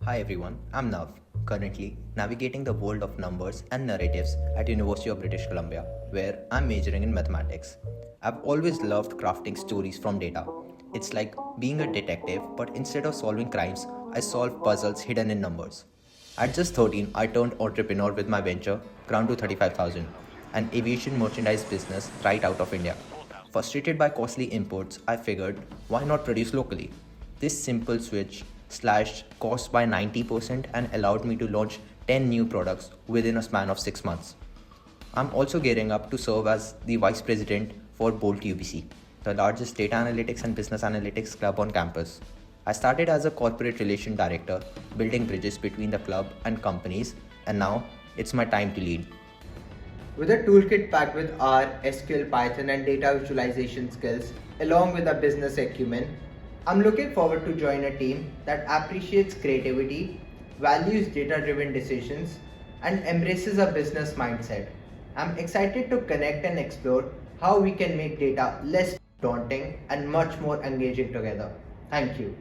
Hi everyone, I'm Nav, currently navigating the world of numbers and narratives at University of British Columbia, where I'm majoring in mathematics. I've always loved crafting stories from data. It's like being a detective, but instead of solving crimes, I solve puzzles hidden in numbers. At just 13, I turned entrepreneur with my venture, Ground to 35,000, an aviation merchandise business right out of India. Frustrated by costly imports, I figured, why not produce locally? This simple switch slashed costs by 90% and allowed me to launch 10 new products within a span of 6 months. I'm also gearing up to serve as the Vice President for Bolt UBC, the largest data analytics and business analytics club on campus. I started as a corporate relation director, building bridges between the club and companies, and now it's my time to lead. With a toolkit packed with R, SQL, Python, and data visualization skills, along with a business acumen, I'm looking forward to join a team that appreciates creativity, values data driven decisions, and embraces a business mindset. I'm excited to connect and explore how we can make data less daunting and much more engaging together. Thank you.